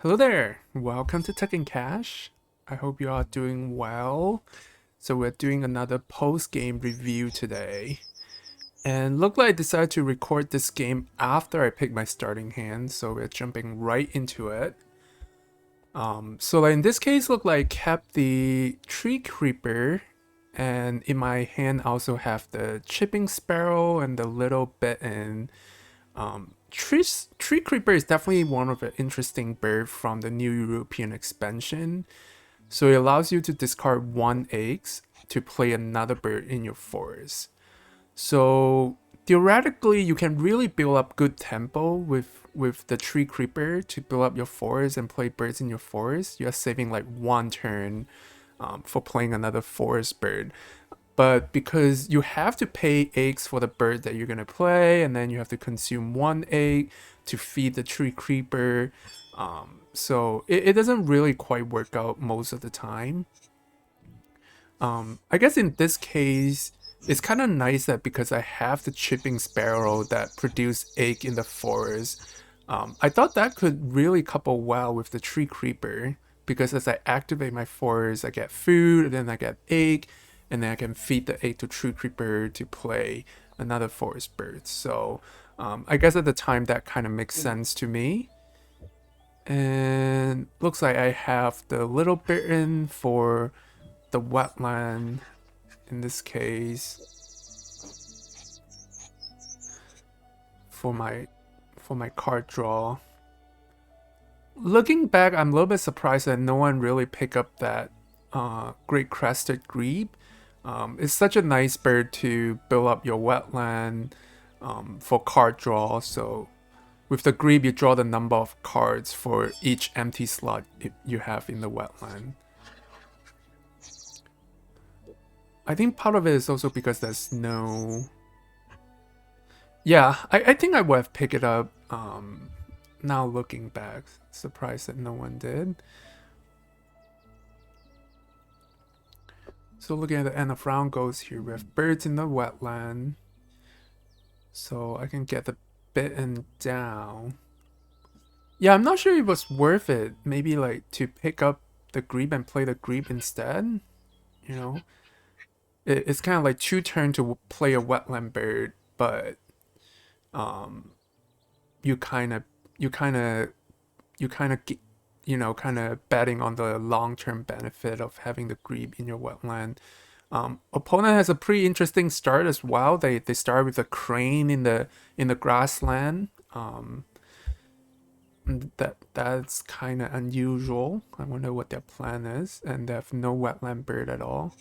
Hello there, welcome to Tech and Cash. I hope you are doing well. So we're doing another post-game review today. And look like I decided to record this game after I picked my starting hand, so we're jumping right into it. So like in this case, look like I kept the tree creeper, and in my hand I also have the chipping sparrow and the little bit in tree creeper is definitely one of the interesting bird from the new European expansion. So it allows you to discard one eggs to play another bird in your forest. So theoretically, you can really build up good tempo with the tree creeper to build up your forest and play birds in your forest. You're saving like one turn for playing another forest bird. But because you have to pay eggs for the bird that you're gonna play, and then you have to consume one egg to feed the tree creeper, so it doesn't really quite work out most of the time. I guess in this case, it's kind of nice that because I have the chipping sparrow that produce egg in the forest, I thought that could really couple well with the tree creeper because as I activate my forest, I get food, and then I get egg, and then I can feed the egg to tree creeper to play another forest bird. So I guess at the time that kind of makes sense to me. And looks like I have the little bit in for the wetland in this case for my card draw. Looking back, I'm a little bit surprised that no one really picked up that great crested grebe. It's such a nice bird to build up your wetland for card draw. So with the grebe, you draw the number of cards for each empty slot you have in the wetland. I think part of it is also because there's no. Yeah, I think I would have picked it up. Now looking back, surprised that no one did. So looking at the end of round goes here, we have birds in the wetland. So I can get the bitten down. Yeah, I'm not sure it was worth it. Maybe like to pick up the grebe and play the grebe instead. You know, it's kind of like two turn to play a wetland bird, but um, you kind of, you kind of, you kind of, kind of betting on the long term benefit of having the grebe in your wetland. Opponent has a pretty interesting start as well. They start with a crane in the grassland. That's kind of unusual. I wonder what their plan is, and they have no wetland bird at all.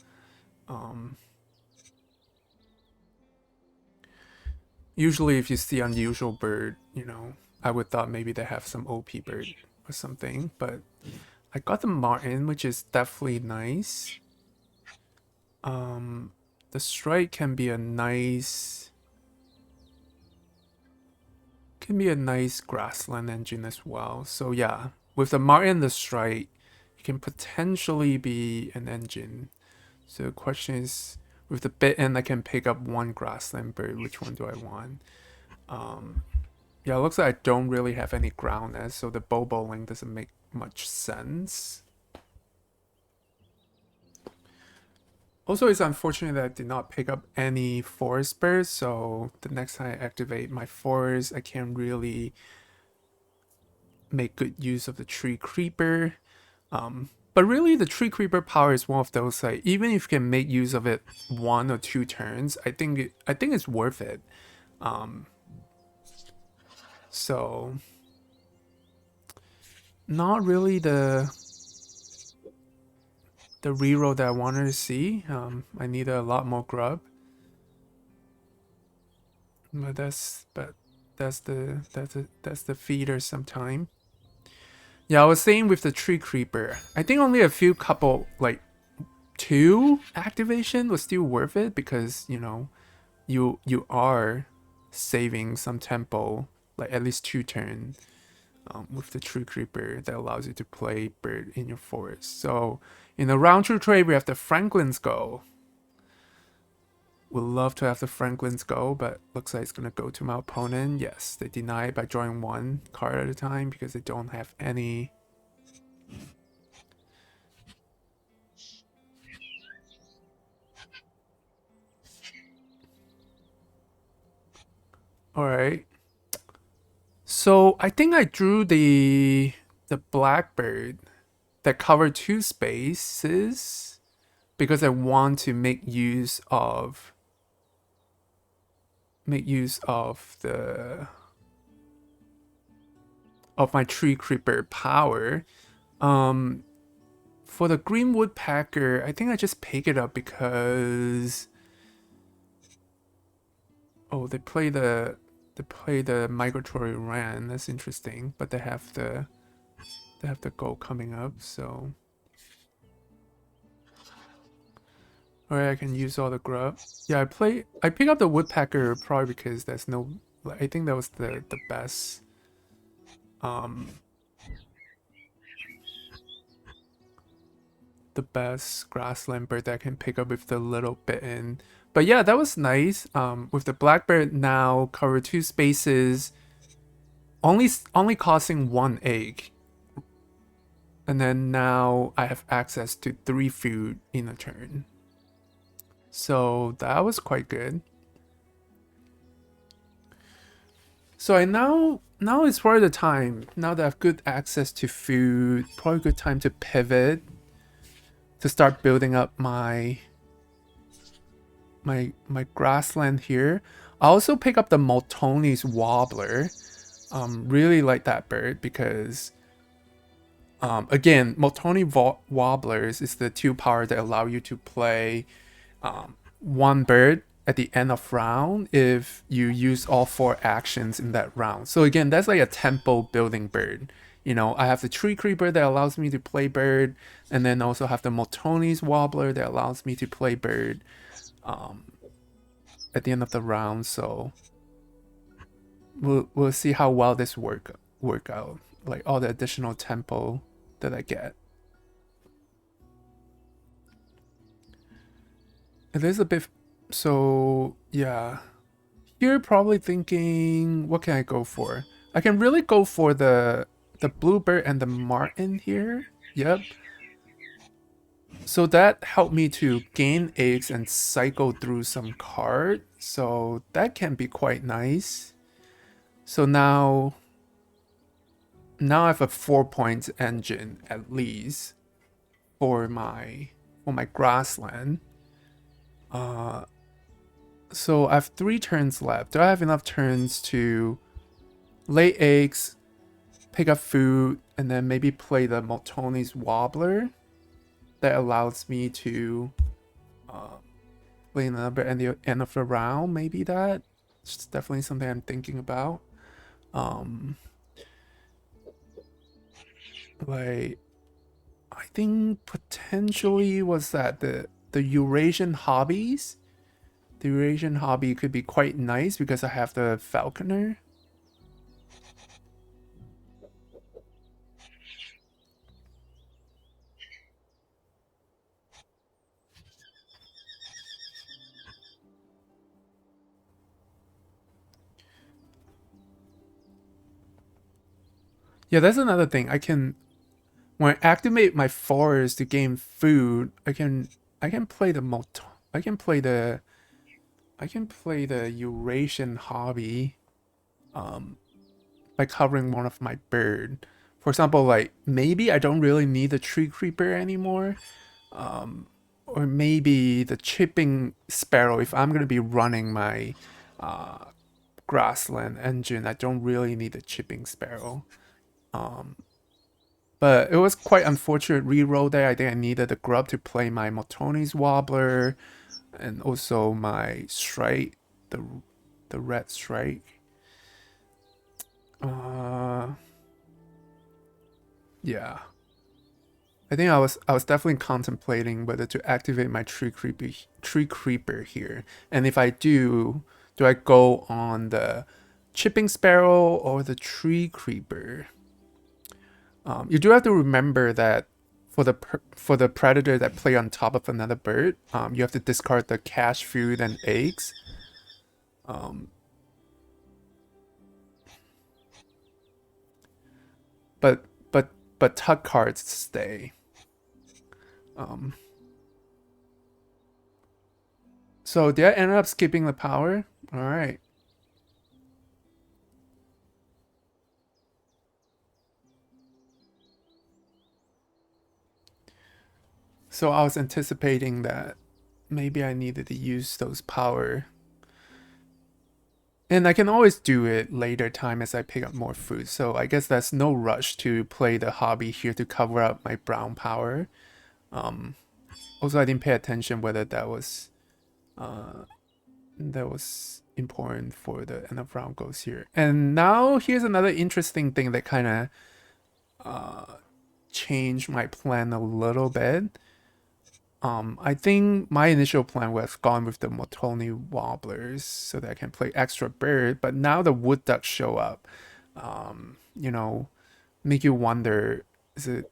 Usually, if you see unusual bird, I would thought maybe they have some OP bird or something. But I got the martin, which is definitely nice. The strike can be a nice grassland engine as well. So yeah, with the martin, the strike, it can potentially be an engine. So the question is, with the bit end, I can pick up one grassland bird. Which one do I want? Yeah, it looks like I don't really have any ground nest, so the bow bowling doesn't make much sense. Also, it's unfortunate that I did not pick up any forest birds, so the next time I activate my forest, I can't really make good use of the tree creeper. But really, the tree creeper power is one of those like even if you can make use of it 1 or 2 turns, I think it's worth it. So not really the reroll that I wanted to see. I need a lot more grub. But that's the feeder sometime. Yeah, I was saying with the tree creeper, I think only a few couple like 2 activation was still worth it because you are saving some tempo, like at least 2 turns with the tree creeper that allows you to play bird in your forest. So in the round 2 trade, we have the Franklin's Go. Would love to have the Franklin's Go, but looks like it's gonna go to my opponent. Yes, they deny it by drawing 1 card at a time because they don't have any All right. So I think I drew the blackbird that covered two spaces because I want to make use of the of my tree creeper power. Um, for the green woodpecker, I think I just pick it up because they play the migratory wren. That's interesting, but they have the goal coming up, so alright, I can use all the grub. Yeah, I pick up the woodpecker probably because there's no, like, I think that was the best um the best grassland bird that I can pick up with the little bitten. But yeah, that was nice. With the blackbird now cover two spaces, only costing one egg. And then now I have access to 3 food in a turn. So that was quite good. So now is probably the time. Now that I have good access to food, probably a good time to pivot to start building up my grassland here. I also pick up the Maltoni's Wobbler. Really like that bird because again, Maltoni Wobblers is the 2 power that allow you to play one bird at the end of round if you use all 4 actions in that round. So again, that's like a tempo building bird. You know, I have the tree creeper that allows me to play bird, and then also have the Maltoni's Wobbler that allows me to play bird at the end of the round. So we'll see how well this work out. Like all the additional tempo that I get. It is a bit. So yeah, you're probably thinking, what can I go for? I can really go for the bluebird and the martin here. Yep. So that helped me to gain eggs and cycle through some cards. So that can be quite nice. So now I have a 4 points engine at least for my grassland. So I have 3 turns left. Do I have enough turns to lay eggs, pick up food, and then maybe play the Maltoni's Wobbler that allows me to play another at the end of the round? Maybe that. It's definitely something I'm thinking about. Like, I think potentially was that the Eurasian hobbies. The Eurasian hobby could be quite nice because I have the falconer. Yeah, that's another thing. When I activate my forest to gain food, I can play the multi I can play the Eurasian hobby by covering one of my bird. For example, like maybe I don't really need the tree creeper anymore. Or maybe the chipping sparrow if I'm gonna be running my grassland engine. I don't really need the chipping sparrow. But it was quite unfortunate reroll there. I think I needed the grub to play my Maltoni's Wobbler and also my strike, the red strike. Yeah. I think I was definitely contemplating whether to activate my tree creeper here. And if I do I go on the chipping sparrow or the tree creeper? You do have to remember that for the predator that play on top of another bird, you have to discard the cache food and eggs. But but tug cards stay. So did I end up skipping the power? All right. So I was anticipating that maybe I needed to use those power. And I can always do it later time as I pick up more food. So I guess that's no rush to play the hobby here to cover up my brown power. Also, I didn't pay attention whether that was important for the end of round goals here. And now here's another interesting thing that kind of changed my plan a little bit. I think my initial plan was gone with the Motoni Wobblers so that I can play extra bird, but now the wood ducks show up. You know, make you wonder, is it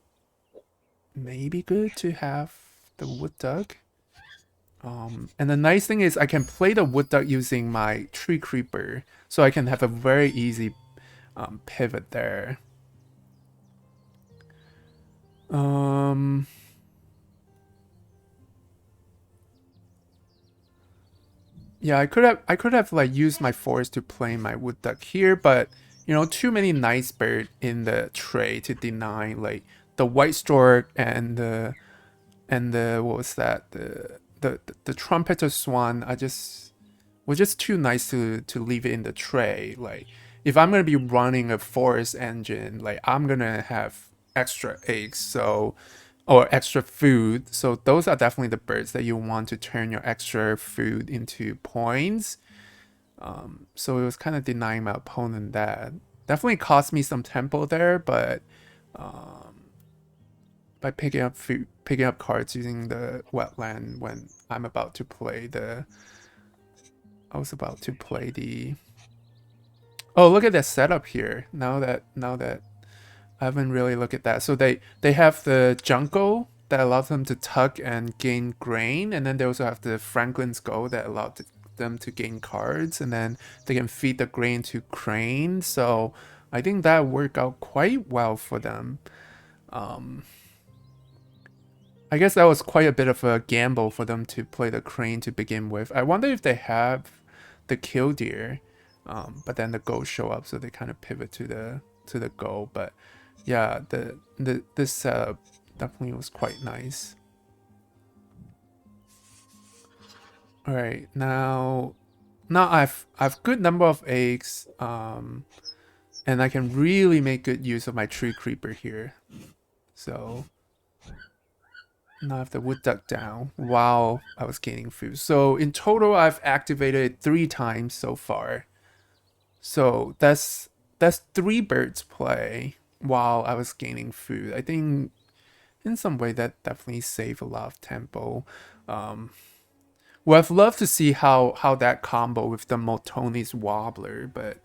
maybe good to have the wood duck? And the nice thing is I can play the wood duck using my tree creeper, so I can have a very easy pivot there. Yeah, I could have like used my forest to play my wood duck here, but too many nice bird in the tray to deny like the white stork and the what was that the trumpeter swan. I just was just too nice to leave it in the tray. Like if I'm gonna be running a forest engine, like I'm gonna have extra eggs, so or extra food. So those are definitely the birds that you want to turn your extra food into points. So it was kind of denying my opponent that. Definitely cost me some tempo there, but by picking up cards using the wetland when I'm about to play the, I was about to play the. Oh, look at that setup here. Now that I haven't really looked at that. So they have the jungle that allows them to tug and gain grain, and then they also have the Franklin's Gold that allowed them to gain cards, and then they can feed the grain to crane. So I think that worked out quite well for them. I guess that was quite a bit of a gamble for them to play the crane to begin with. I wonder if they have the killdeer, but then the gold show up, so they kind of pivot to the gold. But yeah, this setup definitely was quite nice. All right, now I've good number of eggs, and I can really make good use of my tree creeper here. So now I have the wood duck down while I was gaining food. So in total, I've activated it 3 times so far. So that's 3 birds play while I was gaining food. I think in some way that definitely saved a lot of tempo. Well, I've loved to see how that combo with the Motoni's Wobbler, but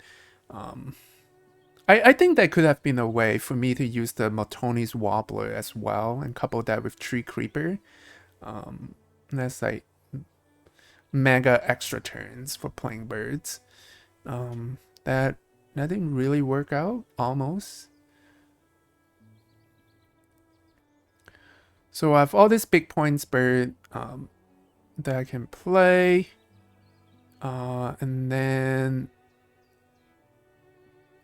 I think that could have been a way for me to use the Motoni's Wobbler as well and couple that with Tree Creeper. And that's like mega extra turns for playing birds. That didn't really work out, almost. So I have all this big points bird that I can play. And then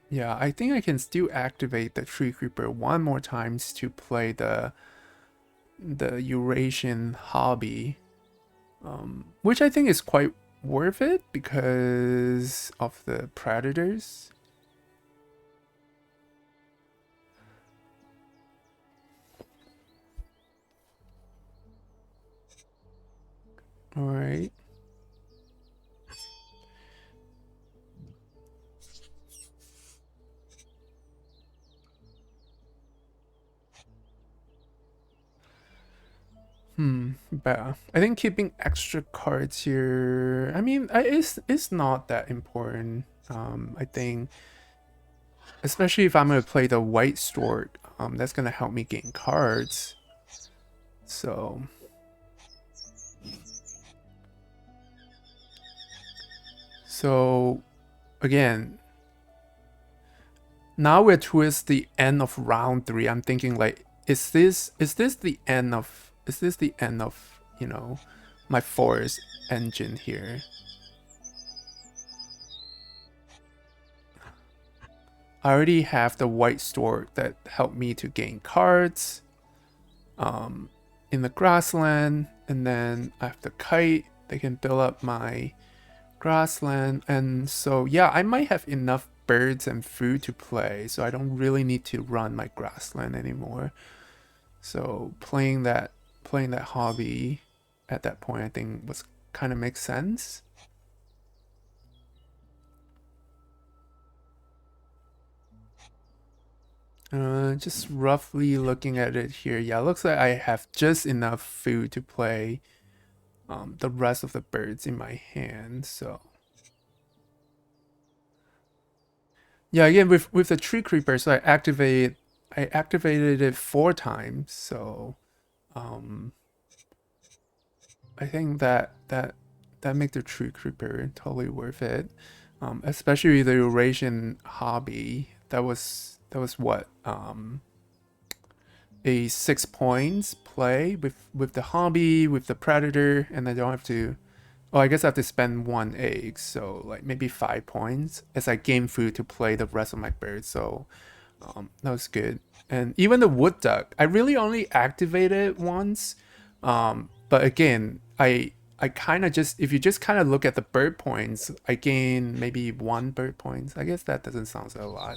yeah, I think I can still activate the Tree Creeper one more times to play the Eurasian hobby, which I think is quite worth it because of the predators. All right. But I think keeping extra cards here, I mean, it's not that important. I think, especially if I'm gonna play the white stork, that's gonna help me gain cards. So, again, now we're towards the end of round 3. I'm thinking like, is this the end of my forest engine here? I already have the white stork that helped me to gain cards. in the grassland, and then I have the kite. They can build up my grassland, and so yeah, I might have enough birds and food to play, so I don't really need to run my grassland anymore. So playing that hobby at that point, I think was kind of makes sense. Just roughly looking at it here, yeah, looks like I have just enough food to play the rest of the birds in my hand. So yeah, again with the tree creeper, so I activated it 4 times. So um, I think that make the tree creeper totally worth it. Especially the Eurasian hobby. That was what a 6 points play with the hobby with the predator, and I don't have to. Oh, I guess I have to spend 1 egg, so like maybe 5 points as I gain food to play the rest of my birds. So that was good. And even the wood duck, I really only activated it once. But again, I kind of just if you just kind of look at the bird points, I gain maybe 1 bird points. I guess that doesn't sound so a lot.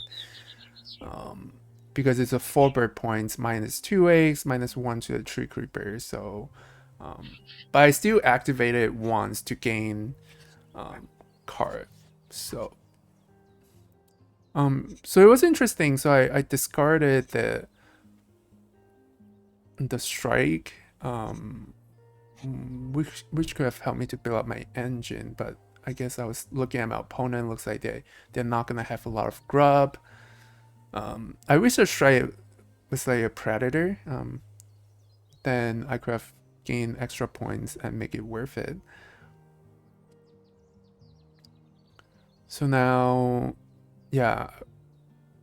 Because it's a 4 bird points minus 2 eggs minus 1 to the tree creeper. So, but I still activated it once to gain card. So, so it was interesting. So I discarded the strike, which could have helped me to build up my engine, but I guess I was looking at my opponent. Looks like they're not gonna have a lot of grub. I wish the strike was like a predator. Then I could have gained extra points and make it worth it. So now, yeah.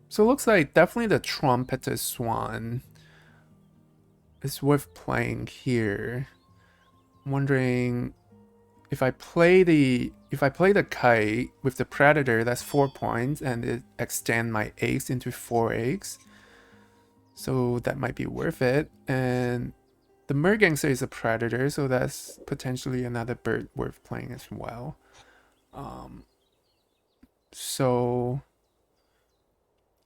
So it looks like definitely the trumpeted swan is worth playing here. I'm wondering if I play the kite with the predator, that's 4 points, and it extend my eggs into 4 eggs. So that might be worth it. And the mergangster is a predator, so that's potentially another bird worth playing as well. So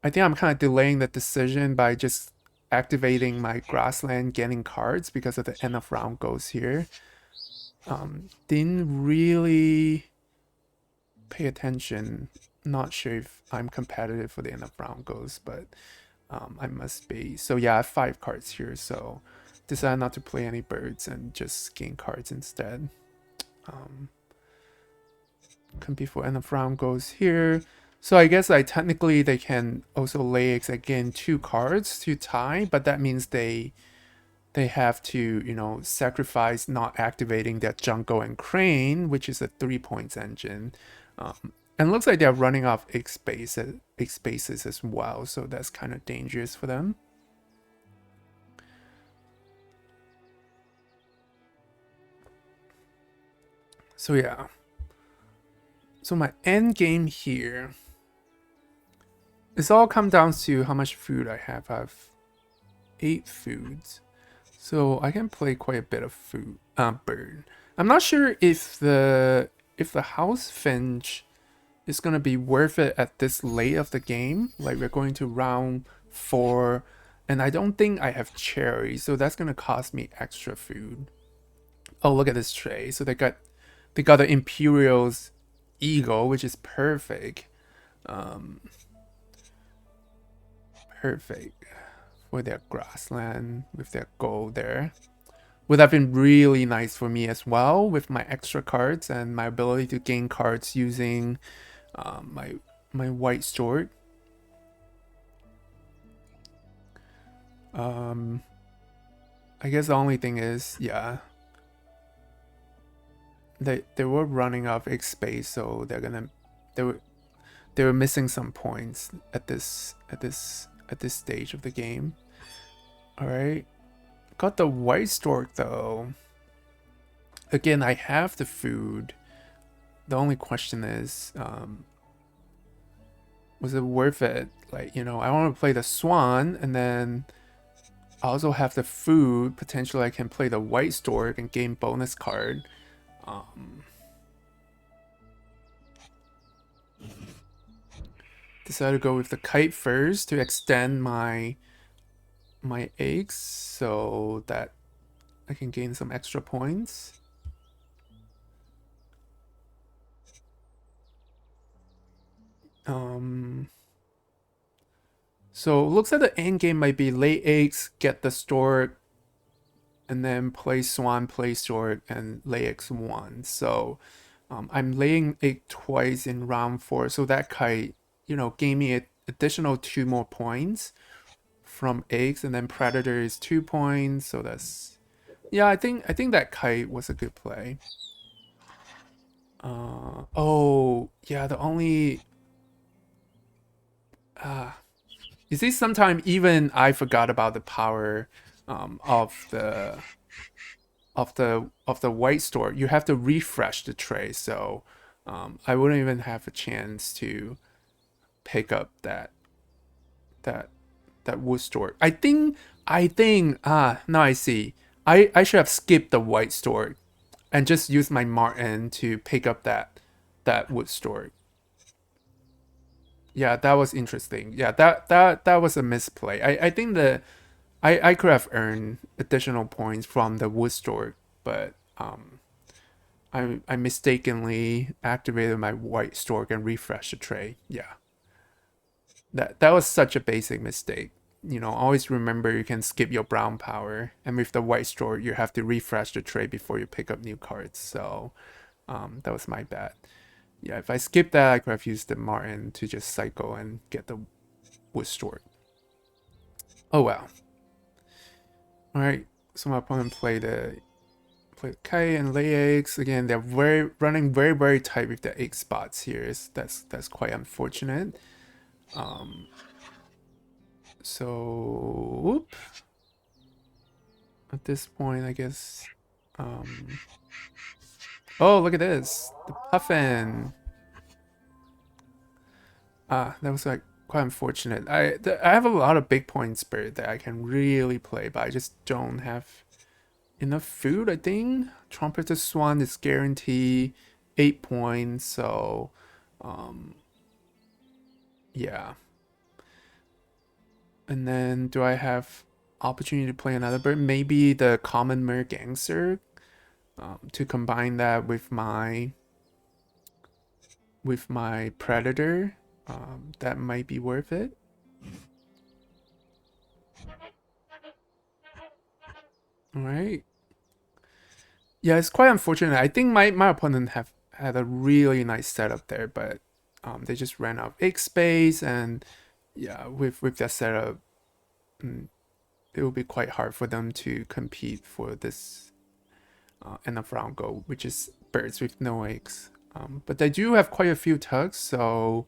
I think I'm kind of delaying the decision by just activating my grassland, getting cards because of the end of round goes here. Didn't really pay attention. Not sure if I'm competitive for the end of round goes, but I must be. So yeah, I have 5 cards here, so decided not to play any birds and just gain cards instead. Compete for end of round goes here. So I guess technically they can also lay eggs again 2 cards to tie, but that means they have to sacrifice not activating that jungle and crane, which is a 3 points engine. And looks like they're running off egg spaces as well, so that's kind of dangerous for them. So yeah. So my end game here, it's all come down to how much food I have. I have 8 foods, so I can play quite a bit of bird. I'm not sure if the house finch is gonna be worth it at this late of the game. Like we're going to round 4, and I don't think I have cherries, so that's gonna cost me extra food. Oh, look at this tray. So they got the Imperial's eagle, which is perfect. Perfect for their grassland with their gold there. Would have been really nice for me as well with my extra cards and my ability to gain cards using my white sword. I guess the only thing is, yeah, they were running out of egg space, so they were missing some points at this stage of the game. All right, got the white stork though. Again, I have the food. The only question is, was it worth it? Like, I want to play the swan, and then I also have the food. Potentially, I can play the white stork and gain bonus card. Decided to go with the kite first to extend my eggs so that I can gain some extra points. So looks like the end game might be lay eggs, get the stork, and then play swan, play stork, and lay eggs 1. So I'm laying egg twice in round 4, so that kite, gave me an additional 2 more points from eggs, and then predator is 2 points. So that's, yeah, I think that kite was a good play. Oh yeah, the only you see, sometimes even I forgot about the power of the white store. You have to refresh the tray, so I wouldn't even have a chance to pick up that wood store. Now I see. I should have skipped the white store and just used my Martin to pick up that wood store. Yeah, that was interesting. Yeah, that was a misplay. I think I could have earned additional points from the wood store, but I mistakenly activated my white stork and refreshed the tray. Yeah, that was such a basic mistake. Always remember you can skip your brown power, and with the white stork, you have to refresh the tray before you pick up new cards. So that was my bad. Yeah, if I skipped that, I could have used the Martin to just cycle and get the wood stork. Oh well. All right, so my opponent played the kite and lay eggs. Again, they're running very tight with the egg spots here. That's quite unfortunate. So whoop. At this point, I guess. Oh, look at this, the puffin. That was like quite unfortunate. I have a lot of big point spirit that I can really play, but I just don't have enough food. I think Trumpeter Swan is guaranteed 8 points, so yeah. And then do I have opportunity to play another bird? Maybe the common mer gangster, to combine that with my predator. That might be worth it. All right. Yeah, it's quite unfortunate. I think my opponent have had a really nice setup there, but they just ran out of egg space, and yeah, with that setup, it will be quite hard for them to compete for this end of round goal, which is birds with no eggs. But they do have quite a few tugs, so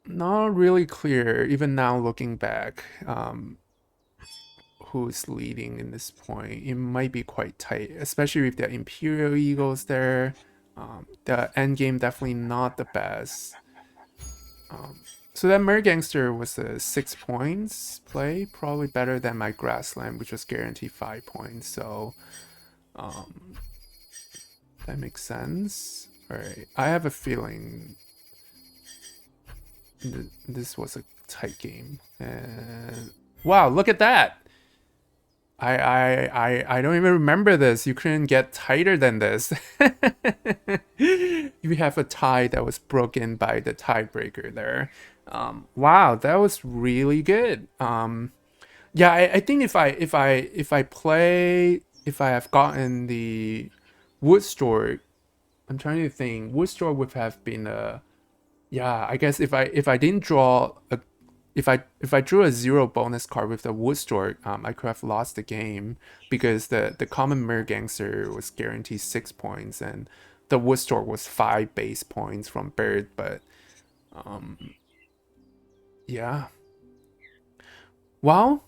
not really clear even now looking back. Who's leading in this point? It might be quite tight, especially with the Imperial Eagles there. The end game definitely not the best. So that Mer Gangster was a 6 points play, probably better than my Grassland, which was guaranteed 5 points. So that makes sense. All right, I have a feeling this was a tight game. And wow, look at that! I don't even remember this. You couldn't get tighter than this. You have a tie that was broken by the tiebreaker there. Wow, that was really good. Yeah, I think if I have gotten the wood store, I'm trying to think. Wood store would have been a, yeah. I guess if I didn't draw a, if I drew a 0 bonus card with the wood store, I could have lost the game because the common mer gangster was guaranteed 6 points and the wood store was 5 base points from bird. But yeah, well,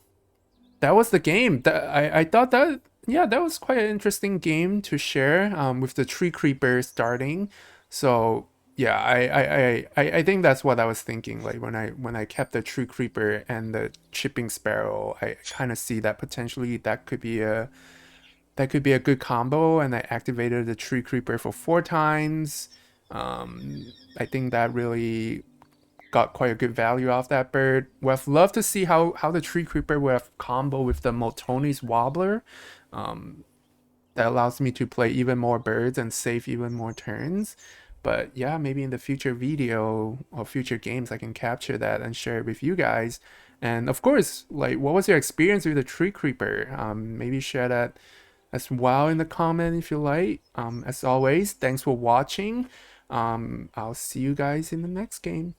that was the game. I thought that, yeah, that was quite an interesting game to share with the tree creeper starting. So Yeah, I think that's what I was thinking. Like when I kept the tree creeper and the chipping sparrow, I kind of see that potentially that could be a good combo. And I activated the tree creeper for 4 times. I think that really got quite a good value off that bird. Would have loved to see how the tree creeper would have combo with the Moltoni's wobbler. Um, that allows me to play even more birds and save even more turns. But yeah, maybe in the future video or future games, I can capture that and share it with you guys. And of course, like, what was your experience with the tree creeper? Maybe share that as well in the comment if you like. As always, thanks for watching. I'll see you guys in the next game.